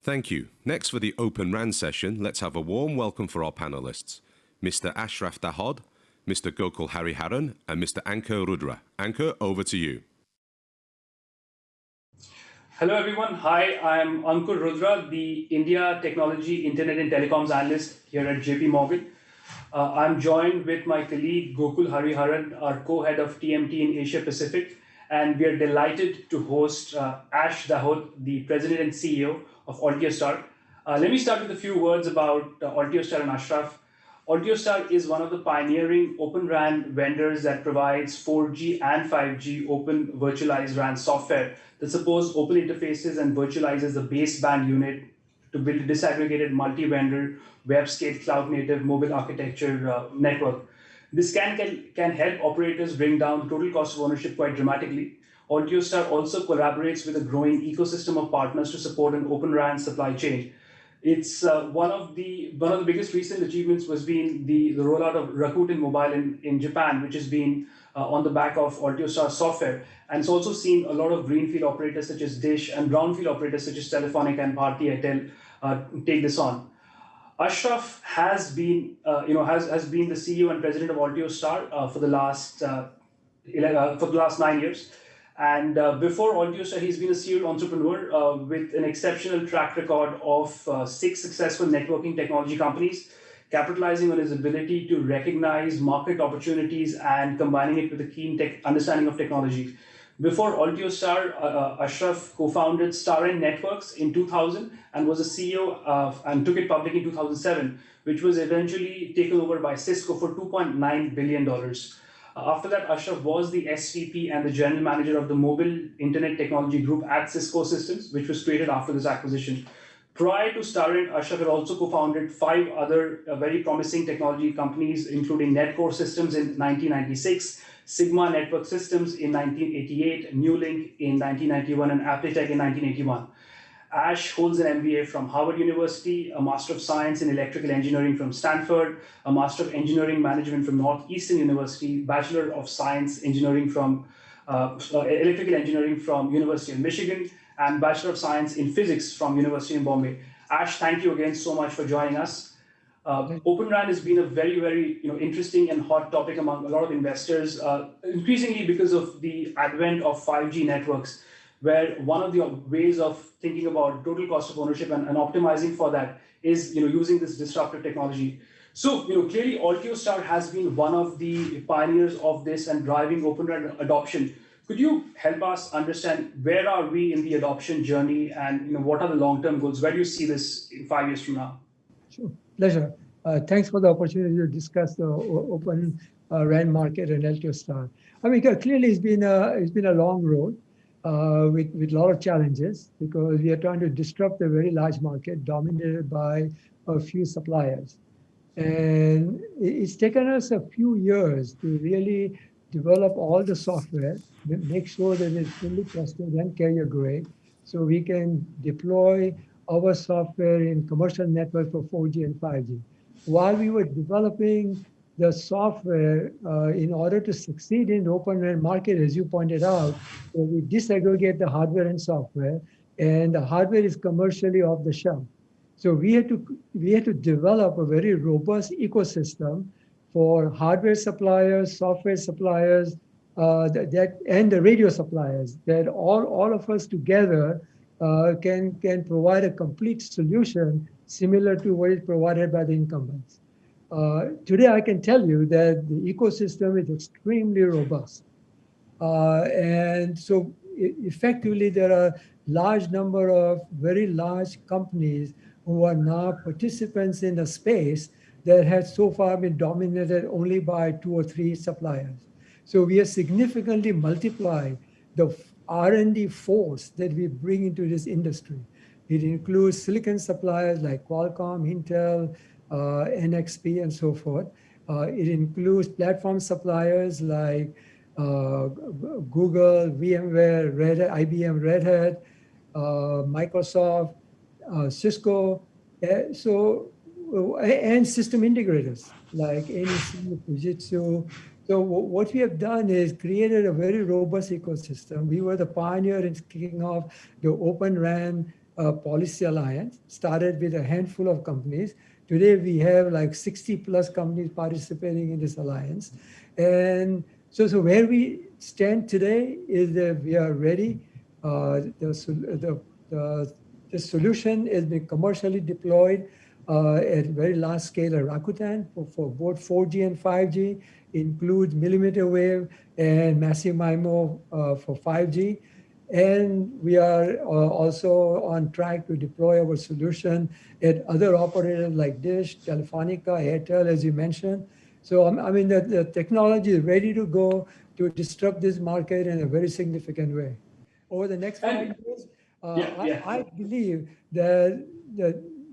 Thank you. Next for the Open RAN session, let's have a warm welcome for our panelists, Mr. Ashraf Dahod, Mr. Gokul Hariharan, and Mr. Ankur Rudra. Ankur, over to you. Hello everyone. Hi, I'm Ankur Rudra, the India Technology, Internet and Telecoms Analyst here at JP Morgan. I'm joined with my colleague Gokul Hariharan, our co-head of TMT in Asia Pacific, and we are delighted to host Ash Dahod, the President and CEO of Altiostar. Let me start with a few words about Altiostar and Ashraf. Altiostar is one of the pioneering Open RAN vendors that provides 4G and 5G open virtualized RAN software that supports open interfaces and virtualizes the baseband unit to build a disaggregated multi-vendor, web-scale, cloud-native mobile architecture network. This can help operators bring down the total cost of ownership quite dramatically. Altiostar also collaborates with a growing ecosystem of partners to support an Open RAN supply chain. It's one of the biggest recent achievements was being the rollout of Rakuten Mobile in Japan, which has been on the back of Altiostar software. And it's also seen a lot of greenfield operators such as Dish and brownfield operators such as Telefonica and Bharti Airtel take this on. Ashraf has been the CEO and president of Altiostar for the last 9 years. And before Altiostar, he's been a serial entrepreneur with an exceptional track record of 6 successful networking technology companies, capitalizing on his ability to recognize market opportunities and combining it with a keen understanding of technology. Before Altiostar, Ashraf co-founded Starend Networks in 2000 and was a CEO and took it public in 2007, which was eventually taken over by Cisco for $2.9 billion. After that, Ashraf was the SVP and the general manager of the Mobile Internet Technology Group at Cisco Systems, which was created after this acquisition. Prior to Starend, Ashraf had also co-founded 5 other very promising technology companies, including Netcore Systems in 1996, Sigma Network Systems in 1988, Newlink in 1991, and Appletech in 1981. Ash holds an MBA from Harvard University, a Master of Science in Electrical Engineering from Stanford, a Master of Engineering Management from Northeastern University, Bachelor of Science Engineering from Electrical Engineering from University of Michigan, and Bachelor of Science in Physics from University of Bombay. Ash, thank you again so much for joining us. Open RAN has been a very, very interesting and hot topic among a lot of investors, increasingly because of the advent of 5G networks, where one of the ways of thinking about total cost of ownership and optimizing for that is using this disruptive technology. So clearly Altiostar has been one of the pioneers of this and driving Open RAN adoption. Could you help us understand where are we in the adoption journey and what are the long-term goals? Where do you see this in 5 years from now? Sure, pleasure. Thanks for the opportunity to discuss the Open RAN market and Altiostar. I mean, clearly it's been a long road. With a lot of challenges because we are trying to disrupt a very large market dominated by a few suppliers. And it's taken us a few years to really develop all the software, make sure that it's fully trusted and carrier grade, so we can deploy our software in commercial network for 4G and 5G. While we were developing the software in order to succeed in the Open RAN market, as you pointed out, we disaggregate the hardware and software, and the hardware is commercially off the shelf. So we had to develop a very robust ecosystem for hardware suppliers, software suppliers, and the radio suppliers, that all of us together can provide a complete solution similar to what is provided by the incumbents. Today, I can tell you that the ecosystem is extremely robust. And so effectively, there are large number of very large companies who are now participants in a space that has so far been dominated only by 2 or 3 suppliers. So we have significantly multiplied the R&D force that we bring into this industry. It includes silicon suppliers like Qualcomm, Intel, NXP, and so forth. It includes platform suppliers like Google, VMware, Red Hat, IBM, Red Hat, Microsoft, Cisco, and system integrators like NEC, Fujitsu. So what we have done is created a very robust ecosystem. We were the pioneer in kicking off the Open RAN policy alliance. Started with a handful of companies. Today we have like 60 plus companies participating in this alliance. And so where we stand today is that we are ready. The solution has been commercially deployed at very large scale at Rakuten for both 4G and 5G, includes millimeter wave and massive MIMO for 5G. And we are also on track to deploy our solution at other operators like Dish, Telefonica, Airtel, as you mentioned. So I mean, the technology is ready to go to disrupt this market in a very significant way. Over the next 5 years, I believe that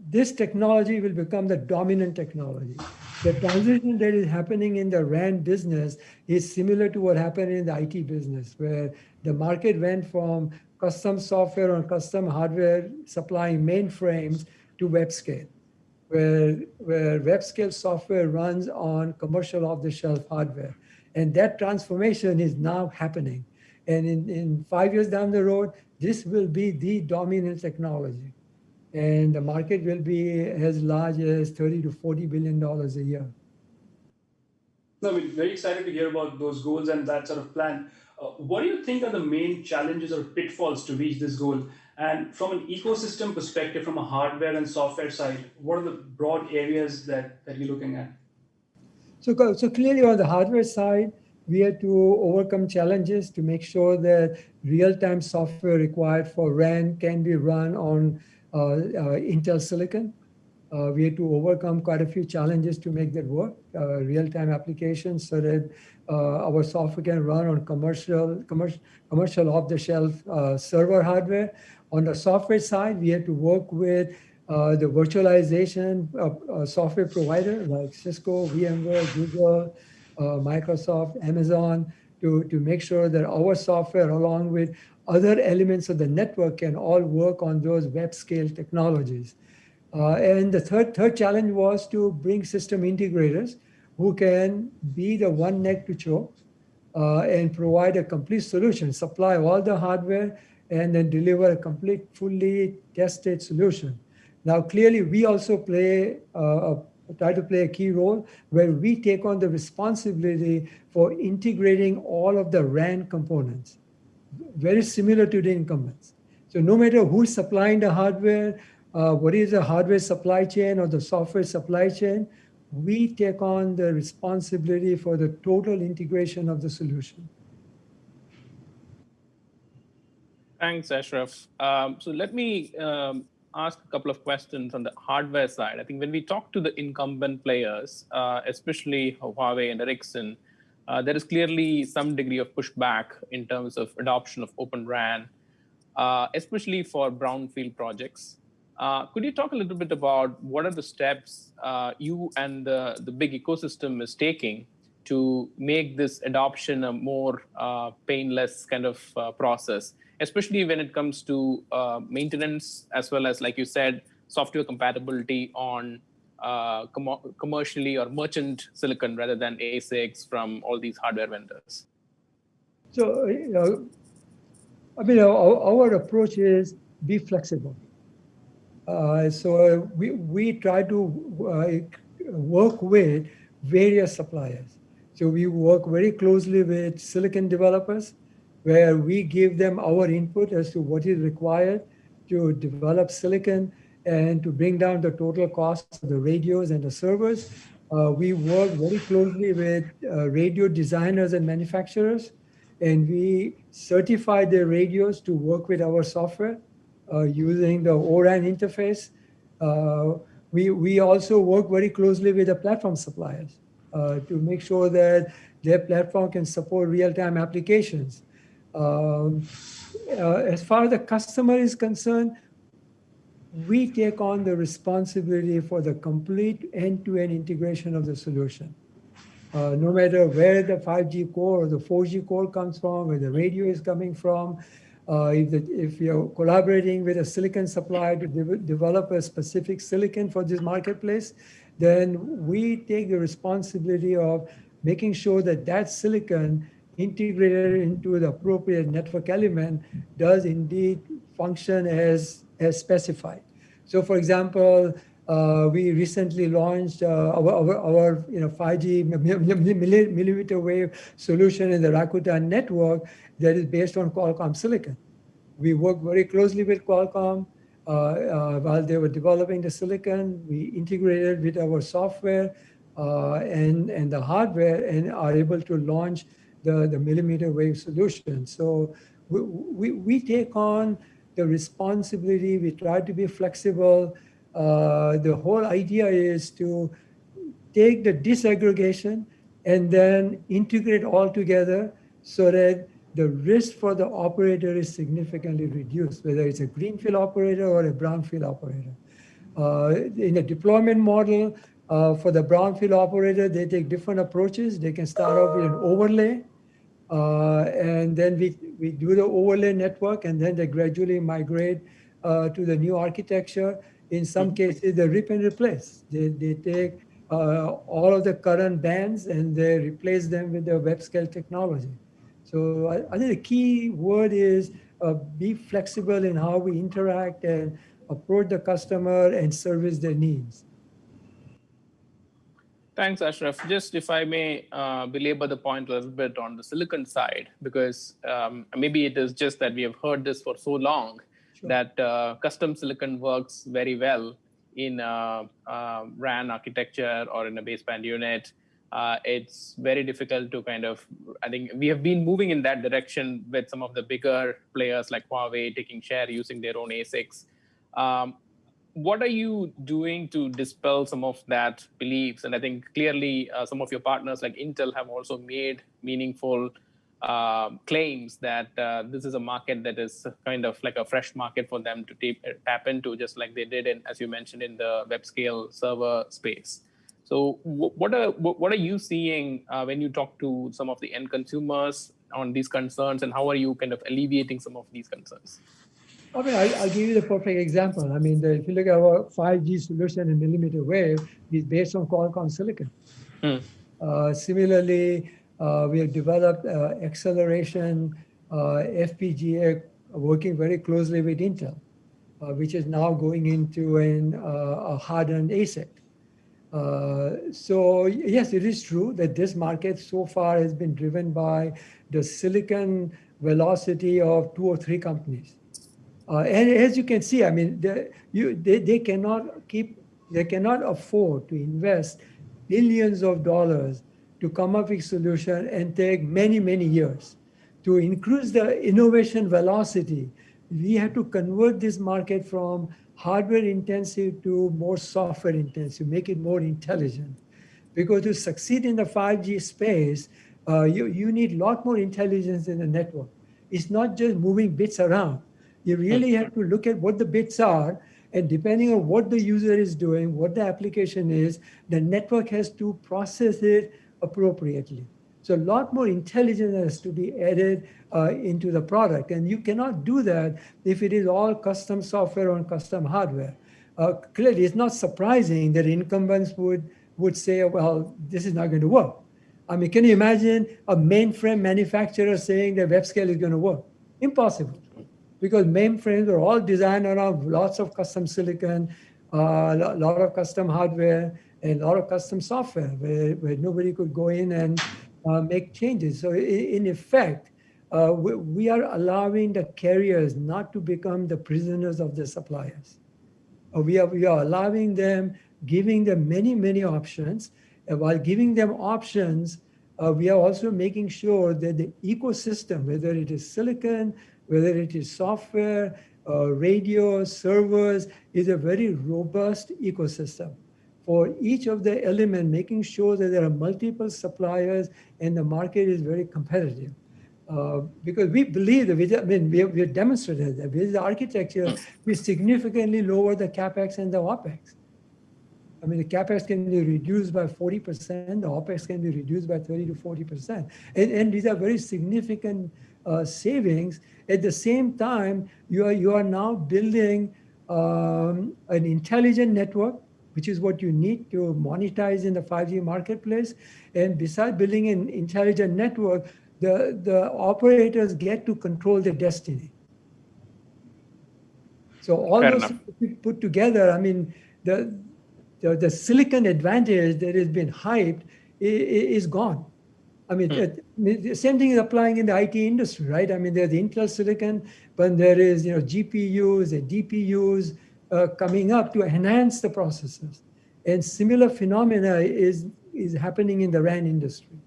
this technology will become the dominant technology. The transition that is happening in the RAN business is similar to what happened in the IT business, where the market went from custom software or custom hardware supplying mainframes to web scale, where web scale software runs on commercial off-the-shelf hardware. And that transformation is now happening. And in 5 years down the road, this will be the dominant technology. And the market will be as large as $30 to $40 billion a year. No, I mean, very excited to hear about those goals and that sort of plan. What do you think are the main challenges or pitfalls to reach this goal? And from an ecosystem perspective, from a hardware and software side, what are the broad areas that you're looking at? So clearly on the hardware side, we had to overcome challenges to make sure that real-time software required for RAN can be run on Intel silicon. We had to overcome quite a few challenges to make that work, real-time applications, so that our software can run on commercial off-the-shelf server hardware. On the software side, we had to work with the virtualization software provider like Cisco, VMware, Google, Microsoft, Amazon, to make sure that our software, along with other elements of the network, can all work on those web scale technologies. And the third challenge was to bring system integrators who can be the one neck to choke and provide a complete solution, supply all the hardware, and then deliver a complete, fully tested solution. Now, clearly, we also try to play a key role where we take on the responsibility for integrating all of the RAN components, very similar to the incumbents. So no matter who's supplying the hardware, what is the hardware supply chain or the software supply chain, we take on the responsibility for the total integration of the solution. Thanks, Ashraf. So let me ask a couple of questions on the hardware side. I think when we talk to the incumbent players, especially Huawei and Ericsson, there is clearly some degree of pushback in terms of adoption of Open RAN, especially for brownfield projects. Could you talk a little bit about what are the steps you and the big ecosystem is taking to make this adoption a more painless kind of process, especially when it comes to maintenance, as well as, like you said, software compatibility on commercially or merchant silicon rather than ASICs from all these hardware vendors? So, I mean, our approach is be flexible. So we try to work with various suppliers. So we work very closely with silicon developers, where we give them our input as to what is required to develop silicon and to bring down the total cost of the radios and the servers. We work very closely with radio designers and manufacturers, and we certify their radios to work with our software using the ORAN interface. We also work very closely with the platform suppliers to make sure that their platform can support real-time applications. As far as the customer is concerned, we take on the responsibility for the complete end-to-end integration of the solution. No matter where the 5G core or the 4G core comes from, where the radio is coming from, if you're collaborating with a silicon supplier to develop a specific silicon for this marketplace, then we take the responsibility of making sure that that silicon integrated into the appropriate network element does indeed function as as specified. So for example, we recently launched our 5G millimeter wave solution in the Rakuten network that is based on Qualcomm silicon. We worked very closely with Qualcomm while they were developing the silicon. We integrated with our software and the hardware and are able to launch the millimeter wave solution. So we take on the responsibility. We try to be flexible. The whole idea is to take the disaggregation and then integrate all together so that the risk for the operator is significantly reduced, whether it's a greenfield operator or a brownfield operator. In a deployment model, for the brownfield operator, they take different approaches. They can start off with an overlay, and then we do the overlay network, and then they gradually migrate to the new architecture. In some cases, they rip and replace. They take all of the current bands and they replace them with the web scale technology. So I think the key word is be flexible in how we interact and approach the customer and service their needs. Thanks, Ashraf. Just if I may belabor the point a little bit on the silicon side, because maybe it is just that we have heard this for so long that custom silicon works very well in RAN architecture or in a baseband unit. It's very difficult to kind of, I think we have been moving in that direction with some of the bigger players like Huawei taking share using their own ASICs. What are you doing to dispel some of that beliefs? And I think clearly some of your partners like Intel have also made meaningful claims that this is a market that is kind of like a fresh market for them to tap into, just like they did, as you mentioned, in the web scale server space. So what are you seeing when you talk to some of the end consumers on these concerns, and how are you kind of alleviating some of these concerns? I mean, I'll give you the perfect example. I mean, if you look at our 5G solution in millimeter wave, it's based on Qualcomm silicon. Similarly, we have developed acceleration FPGA working very closely with Intel, which is now going into a hardened ASIC. So yes, it is true that this market so far has been driven by the silicon velocity of 2 or 3 companies. And as you can see, I mean, they cannot afford to invest billions of dollars to come up with a solution and take many, many years. To increase the innovation velocity, we have to convert this market from hardware intensive to more software intensive, make it more intelligent. Because to succeed in the 5G space, you need a lot more intelligence in the network. It's not just moving bits around. You really have to look at what the bits are, and depending on what the user is doing, what the application is, the network has to process it appropriately. So a lot more intelligence has to be added into the product. And you cannot do that if it is all custom software on custom hardware. Clearly, it's not surprising that incumbents would say, well, this is not going to work. I mean, can you imagine a mainframe manufacturer saying that web scale is going to work? Impossible. Because mainframes are all designed around lots of custom silicon, a lot of custom hardware, and a lot of custom software where nobody could go in and make changes. So in effect, we are allowing the carriers not to become the prisoners of the suppliers. We are allowing them, giving them many, many options. And while giving them options, we are also making sure that the ecosystem, whether it is silicon, whether it is software, radio, servers, is a very robust ecosystem. For each of the elements, making sure that there are multiple suppliers and the market is very competitive. Because we believe that, we have demonstrated that with the architecture, we significantly lower the CapEx and the OpEx. I mean, the CapEx can be reduced by 40%, the OpEx can be reduced by 30 to 40%. And these are very significant savings. At the same time, you are now building an intelligent network, which is what you need to monetize in the 5G marketplace. And besides building an intelligent network, the operators get to control their destiny. So all Fair those enough. things put together, I mean, the silicon advantage that has been hyped is gone. I mean, the same thing is applying in the IT industry, right? I mean, there's Intel silicon, but there is, GPUs and DPUs coming up to enhance the processors. And similar phenomena is happening in the RAN industry.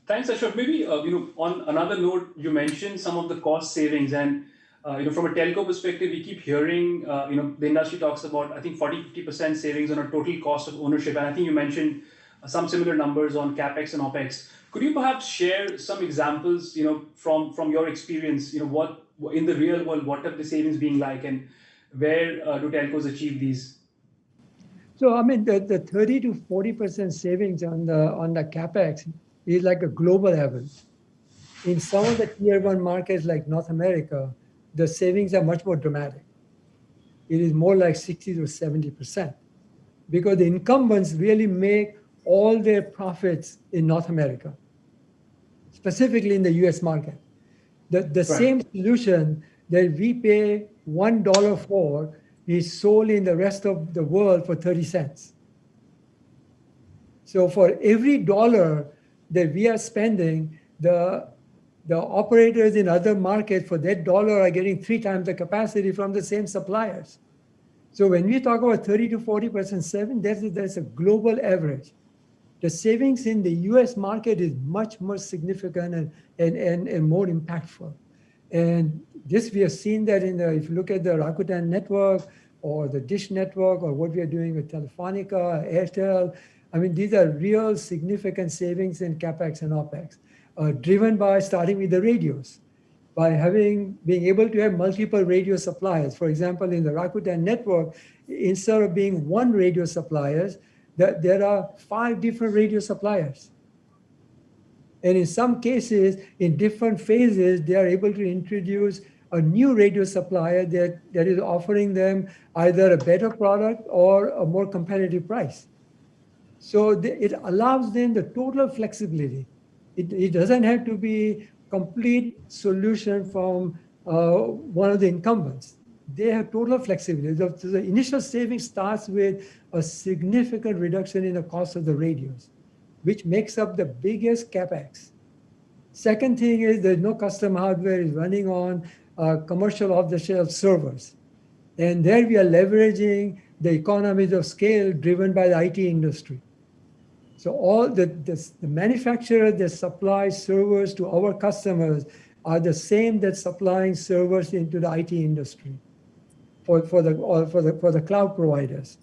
Thanks, Ashok. Maybe on another note, you mentioned some of the cost savings, and from a telco perspective, we keep hearing the industry talks about, I think, 40-50% savings on a total cost of ownership, and I think you mentioned some similar numbers on capex and opex. Could you perhaps share some examples, from your experience, what in the real world, what have the savings been like, and where do telcos achieve these? So I mean, the 30 to 40% savings on the capex is like a global average. In some of the tier one markets like North America, the savings are much more dramatic. It is more like 60 to 70%, because the incumbents really make all their profits in North America, specifically in the US market. The same solution that we pay $1 for is sold in the rest of the world for 30 cents. So for every dollar that we are spending, the operators in other markets for that dollar are getting 3 times the capacity from the same suppliers. So when we talk about 30 to 40% saving, that's a global average. The savings in the US market is much more significant and more impactful. And this, we have seen that if you look at the Rakuten network or the Dish network or what we are doing with Telefonica, Airtel, I mean, these are real significant savings in CapEx and OpEx, driven by starting with the radios, by being able to have multiple radio suppliers. For example, in the Rakuten network, instead of being one radio suppliers, there are 5 different radio suppliers. And in some cases, in different phases, they are able to introduce a new radio supplier that is offering them either a better product or a more competitive price. So it allows them the total flexibility. It doesn't have to be complete solution from one of the incumbents. They have total flexibility. The initial saving starts with a significant reduction in the cost of the radios, which makes up the biggest capex. Second thing is there's no custom hardware is running on commercial off-the-shelf servers. And there we are leveraging the economies of scale driven by the IT industry. So all the manufacturer that supplies servers to our customers are the same that supplying servers into the IT industry for the cloud providers.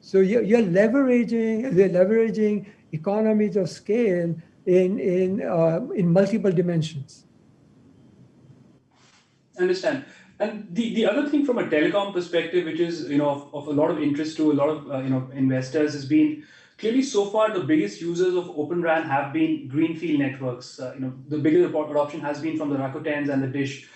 So you're leveraging economies of scale in multiple dimensions. Understand. And the other thing from a telecom perspective, which is of a lot of interest to a lot of investors, has been clearly so far the biggest users of Open RAN have been greenfield networks. The biggest adoption has been from the Rakutens and the Dish.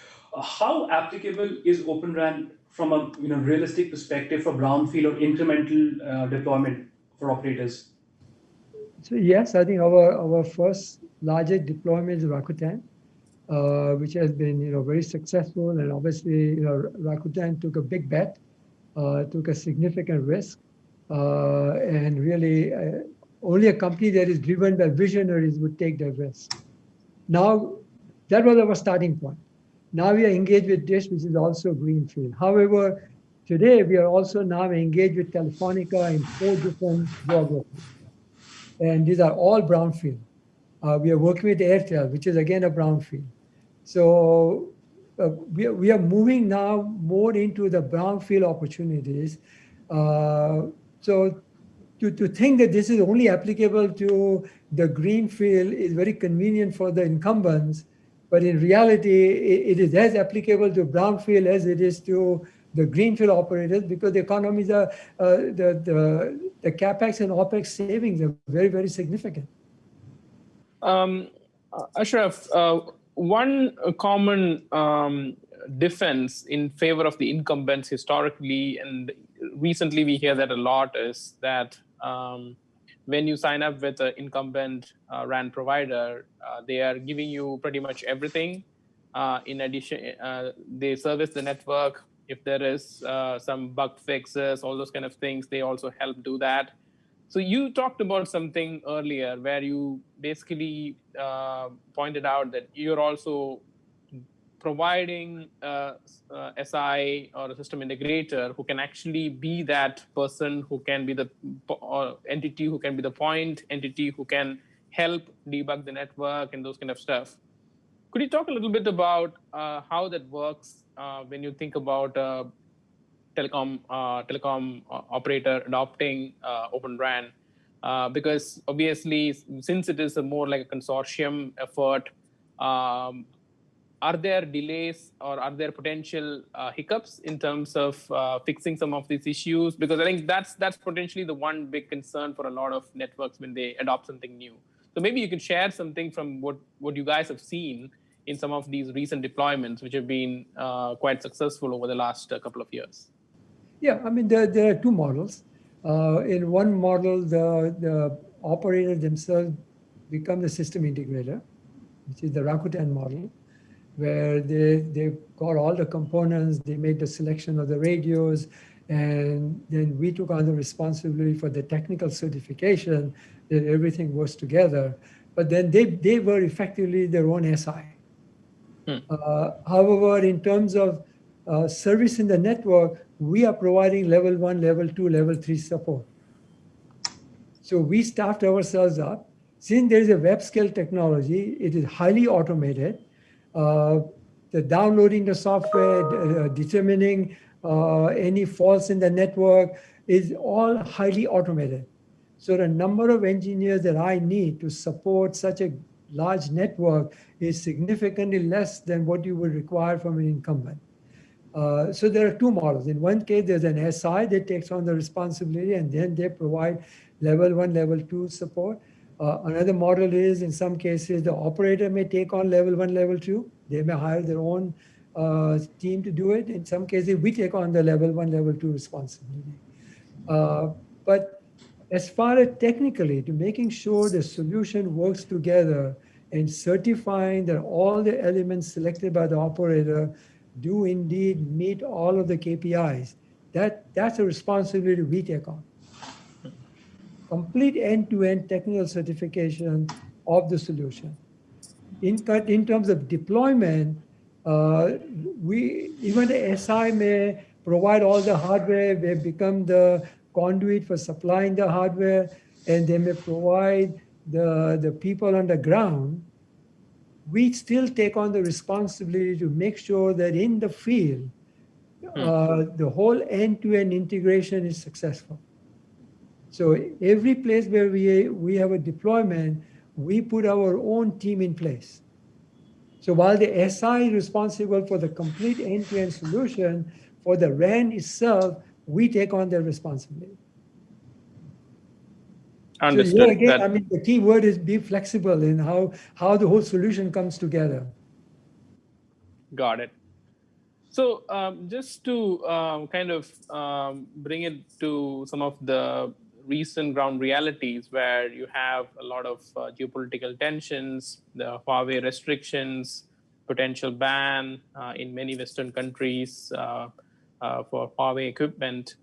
How applicable is Open RAN from a realistic perspective for brownfield or incremental deployment for operators? So yes, I think our first largest deployment is Rakuten, which has been very successful, and obviously Rakuten took a big bet, took a significant risk, and really only a company that is driven by visionaries would take that risk. Now that was our starting point. Now we are engaged with Dish, which is also greenfield. However, today we are also now engaged with Telefonica in 4 different geographies, and these are all brownfield. We are working with Airtel, which is again a brownfield. So we are moving now more into the brownfield opportunities. So to think that this is only applicable to the greenfield is very convenient for the incumbents, but in reality, it is as applicable to brownfield as it is to the greenfield operators, because the economies are the capex and opex savings are very, very significant. Ashraf, one common defense in favor of the incumbents historically, and recently we hear that a lot, is that when you sign up with an incumbent RAN provider, they are giving you pretty much everything. In addition, they service the network. If there is some bug fixes, all those kind of things, they also help do that. So you talked about something earlier where you basically pointed out that you're also providing SI or a system integrator who can actually be that person, who can be the entity, who can be the point entity, who can help debug the network and those kind of stuff. Could you talk a little bit about how that works when you think about telecom operator adopting Open RAN? Because obviously, since it is a more like a consortium effort, are there delays or are there potential hiccups in terms of fixing some of these issues? Because I think that's potentially the one big concern for a lot of networks when they adopt something new. So maybe you could share something from what you guys have seen in some of these recent deployments, which have been quite successful over the last couple of years. Yeah, I mean, there are two models. In one model, the operator themselves become the system integrator, which is the Rakuten model, where they got all the components, they made the selection of the radios, and then we took on the responsibility for the technical certification that everything was together. But then they were effectively their own SI. However, in terms of service in the network, we are providing level 1, level 2, level 3 support. So we staffed ourselves up. Since there is a web scale technology, it is highly automated. The downloading the software, determining any faults in the network is all highly automated. So the number of engineers that I need to support such a large network is significantly less than what you would require from an incumbent. So there are two models. In one case, there's an SI that takes on the responsibility, and then they provide level 1, level 2 support. Another model is, in some cases, the operator may take on level 1, level 2. They may hire their own team to do it. In some cases, we take on the level 1, level 2 responsibility. But as far as technically, to making sure the solution works together and certifying that all the elements selected by the operator do indeed meet all of the KPIs, that's a responsibility we take on. Complete end-to-end technical certification of the solution. In terms of deployment, even the SI may provide all the hardware, they become the conduit for supplying the hardware, and they may provide the people on the ground. We still take on the responsibility to make sure that in the field, the whole end-to-end integration is successful. So every place where we have a deployment, we put our own team in place. So while the SI is responsible for the complete end-to-end solution, for the RAN itself, we take on the responsibility. Understood. So here again, I mean, the key word is be flexible in how the whole solution comes together. Got it. So just to kind of bring it to some of the recent ground realities where you have a lot of geopolitical tensions, the Huawei restrictions, potential ban in many Western countries for Huawei equipment.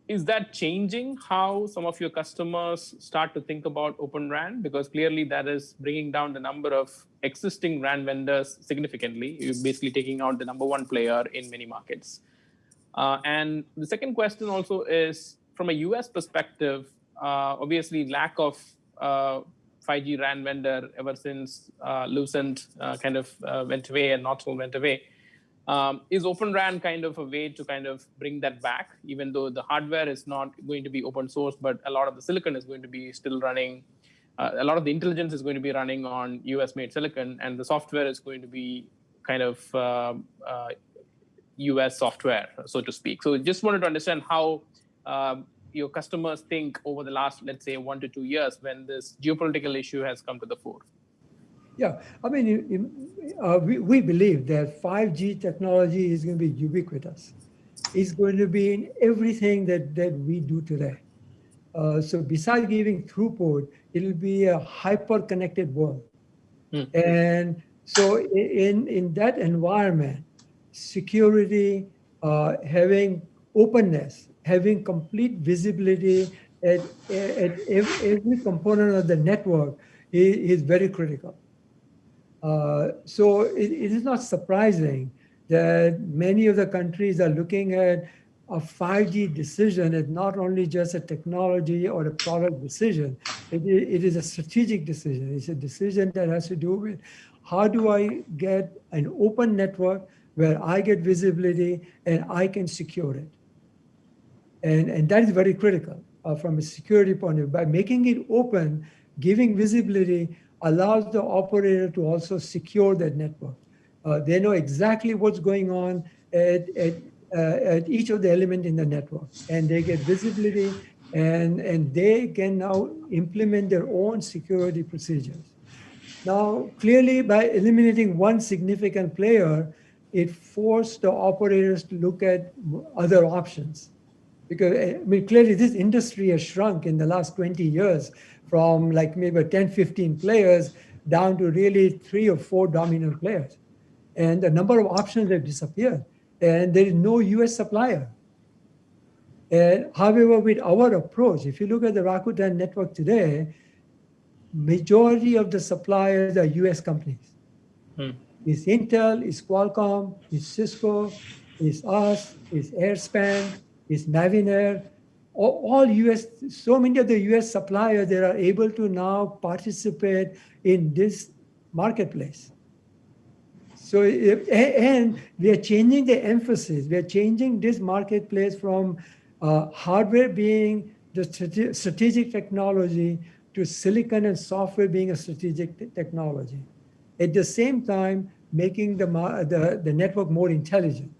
Is that changing how some of your customers start to think about Open RAN? Because clearly that is bringing down the number of existing RAN vendors significantly. You're basically taking out the number one player in many markets. And the second question also is, from a US perspective, obviously lack of 5G RAN vendor ever since Lucent kind of went away and Nortel went away. Is Open RAN kind of a way to kind of bring that back, even though the hardware is not going to be open source, but a lot of the silicon is going to be still running, a lot of the intelligence is going to be running on US-made silicon, and the software is going to be kind of US software, so to speak. So just wanted to understand how your customers think over the last, let's say, 1 to 2 years when this geopolitical issue has come to the fore. Yeah, I mean, we believe that 5G technology is going to be ubiquitous. It's going to be in everything that we do today. So besides giving throughput, it'll be a hyper-connected world. And so in that environment, security, having openness, having complete visibility at every component of the network is very critical. So it is not surprising that many of the countries are looking at a 5G decision as not only just a technology or a product decision, it is a strategic decision. It's a decision that has to do with how do I get an open network where I get visibility and I can secure it. And that is very critical from a security point of view. By making it open, giving visibility allows the operator to also secure that network. They know exactly what's going on at each of the elements in the network, and they get visibility, and they can now implement their own security procedures. Now, clearly, by eliminating one significant player, it forced the operators to look at other options. Because I mean, clearly this industry has shrunk in the last 20 years from like maybe 10, 15 players down to really 3 or 4 dominant players. And the number of options have disappeared. And there is no US supplier. And however, with our approach, if you look at the Rakuten network today, majority of the suppliers are US companies. It's Intel, it's Qualcomm, it's Cisco, it's us, it's Airspan, it's Navinair, all US, so many of the US suppliers that are able to now participate in this marketplace. So, and we are changing the emphasis. We are changing this marketplace from hardware being the strategic technology to silicon and software being a strategic technology. At the same time, making the network more intelligent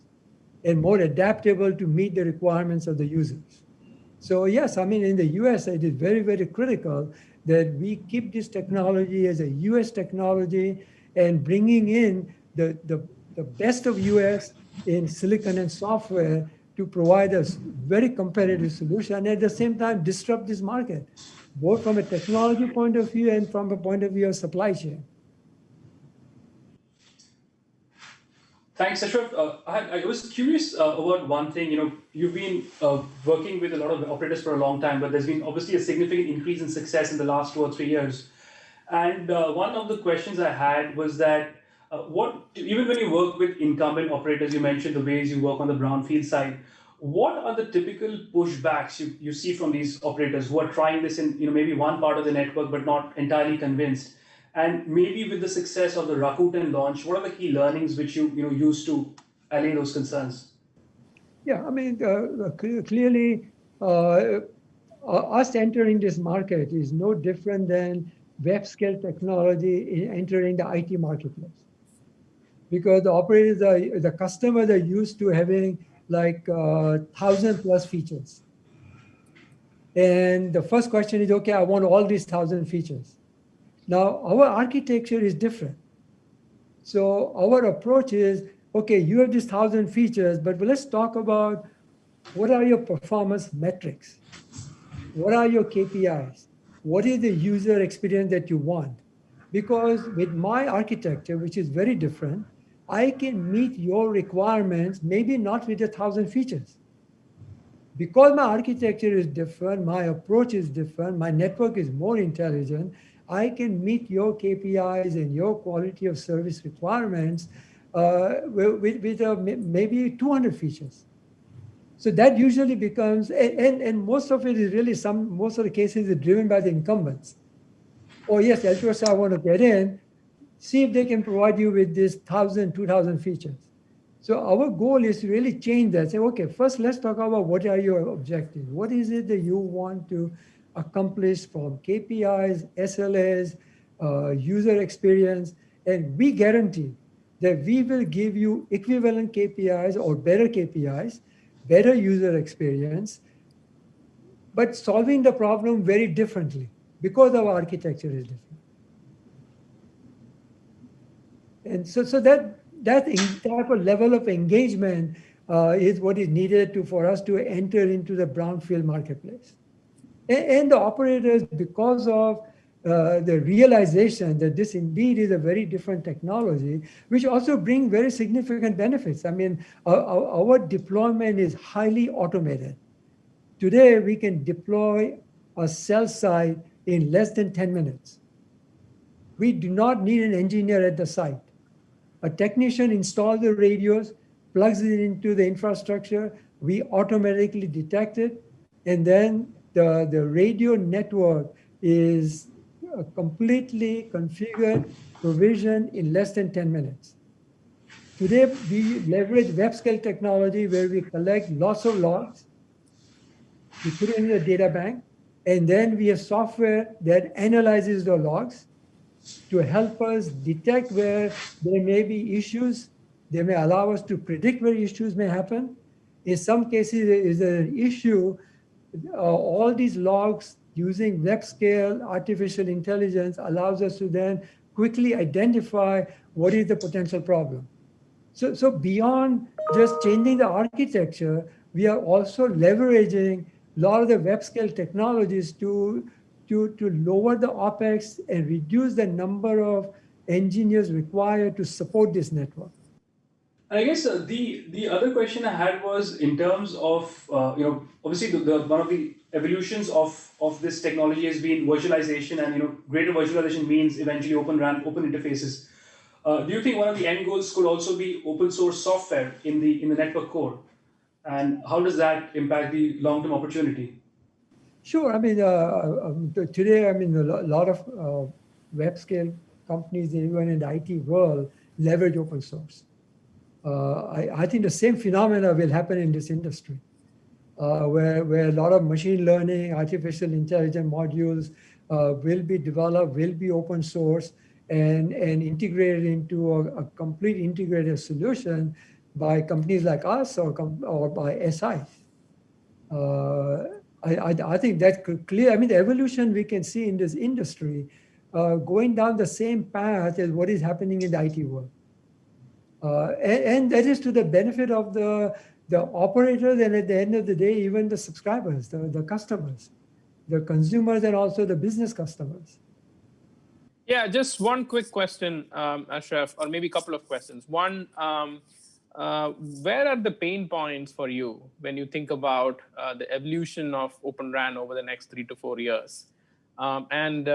and more adaptable to meet the requirements of the users. So yes, I mean, in the US, it is very, very critical that we keep this technology as a US technology and bringing in the best of US in silicon and software to provide us very competitive solution and at the same time disrupt this market, both from a technology point of view and from a point of view of supply chain. Thanks, Ashraf. I was curious about one thing. You've been working with a lot of operators for a long time, but there's been obviously a significant increase in success in the last 2 or 3 years. And one of the questions I had was that even when you work with incumbent operators, you mentioned the ways you work on the brownfield side. What are the typical pushbacks you see from these operators who are trying this in maybe one part of the network but not entirely convinced? And maybe with the success of the Rakuten launch, what are the key learnings which you use to allay those concerns? Yeah, I mean, clearly, us entering this market is no different than web scale technology entering the IT marketplace. Because the operators, the customers are used to having like 1,000+ features. And the first question is, okay, I want all these 1,000 features. Now, our architecture is different. So our approach is, okay, you have these 1,000 features, but let's talk about what are your performance metrics? What are your KPIs? What is the user experience that you want? Because with my architecture, which is very different, I can meet your requirements, maybe not with 1,000 features. Because my architecture is different, my approach is different, my network is more intelligent, I can meet your KPIs and your quality of service requirements with maybe 200 features. So that usually becomes, and most of it is really most of the cases are driven by the incumbents. Oh yes, Altros, I want to get in, see if they can provide you with this 1,000, 2,000 features. So our goal is to really change that. Say, okay, first let's talk about what are your objectives. What is it that you want to accomplish from KPIs, SLAs, user experience, and we guarantee that we will give you equivalent KPIs or better KPIs, better user experience, but solving the problem very differently because our architecture is different. And so that type of level of engagement is what is needed for us to enter into the brownfield marketplace. And the operators, because of the realization that this indeed is a very different technology, which also brings very significant benefits. I mean, our deployment is highly automated. Today, we can deploy a cell site in less than 10 minutes. We do not need an engineer at the site. A technician installs the radios, plugs it into the infrastructure, we automatically detect it, and then the radio network is completely configured, provisioned in less than 10 minutes. Today, we leverage web scale technology where we collect lots of logs, we put it in a data bank, and then we have software that analyzes the logs to help us detect where there may be issues. They may allow us to predict where issues may happen. In some cases, there is an issue. All these logs using web scale artificial intelligence allows us to then quickly identify what is the potential problem. So beyond just changing the architecture, we are also leveraging a lot of the web scale technologies to lower the OpEx and reduce the number of engineers required to support this network. I guess the other question I had was in terms of obviously the one of the evolutions of this technology has been virtualization, and greater virtualization means eventually open RAN, open interfaces. Do you think one of the end goals could also be open source software in the network core, and how does that impact the long term opportunity? Sure. I mean, today, I mean, a lot of web scale companies, even in the IT world, leverage open source. I think the same phenomena will happen in this industry, where a lot of machine learning, artificial intelligence modules will be developed, will be open source, and integrated into a complete integrated solution by companies like us or by SIs. I think that could clear. I mean, the evolution we can see in this industry going down the same path as what is happening in the IT world. And that is to the benefit of the operators, and at the end of the day, even the subscribers, the customers, the consumers, and also the business customers. Yeah, just one quick question, Ashraf, or maybe a couple of questions. One, where are the pain points for you when you think about the evolution of Open RAN over the next 3 to 4 years? And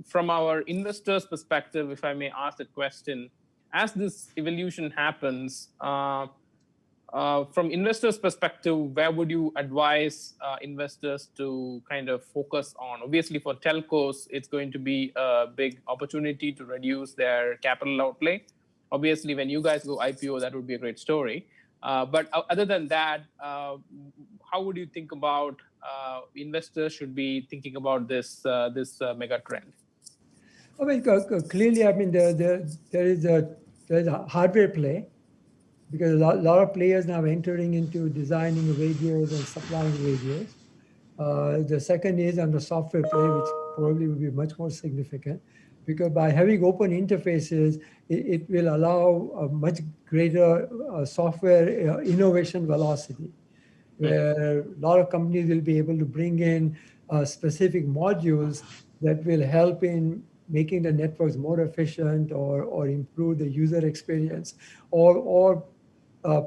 from our investors' perspective, if I may ask that question, as this evolution happens, from investors' perspective, where would you advise investors to kind of focus on? Obviously, for telcos, it's going to be a big opportunity to reduce their capital outlay. Obviously, when you guys go IPO, that would be a great story. But other than that, how would you think about investors should be thinking about this mega trend? I mean, clearly, I mean, there is a hardware play, because a lot of players now entering into designing radios and supplying radios. The second is on the software play, which probably will be much more significant, because by having open interfaces, it will allow a much greater software innovation velocity, where a lot of companies will be able to bring in specific modules that will help in making the networks more efficient or improve the user experience, or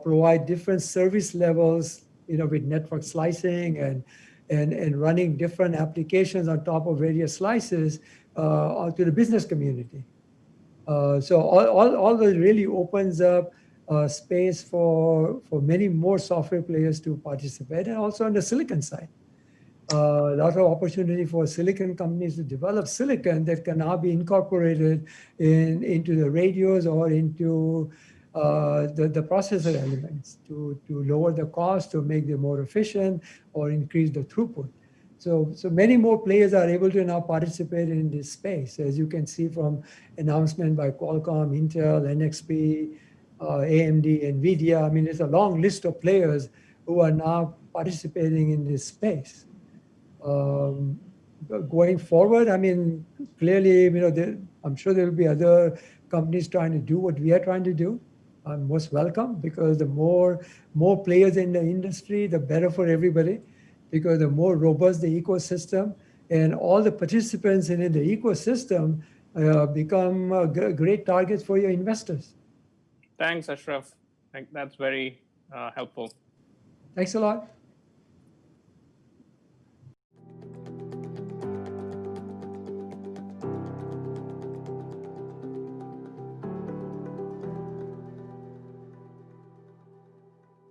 provide different service levels, with network slicing and running different applications on top of various slices to the business community. So all that really opens up space for many more software players to participate, and also on the silicon side. A lot of opportunity for silicon companies to develop silicon that can now be incorporated into the radios or into the processor elements to lower the cost, to make them more efficient, or increase the throughput. So many more players are able to now participate in this space, as you can see from announcement by Qualcomm, Intel, NXP, AMD, NVIDIA. I mean, it's a long list of players who are now participating in this space. Going forward, I mean, clearly, I'm sure there will be other companies trying to do what we are trying to do. I'm most welcome, because the more players in the industry, the better for everybody, because the more robust the ecosystem, and all the participants in the ecosystem become great targets for your investors. Thanks, Ashraf. That's very helpful. Thanks a lot.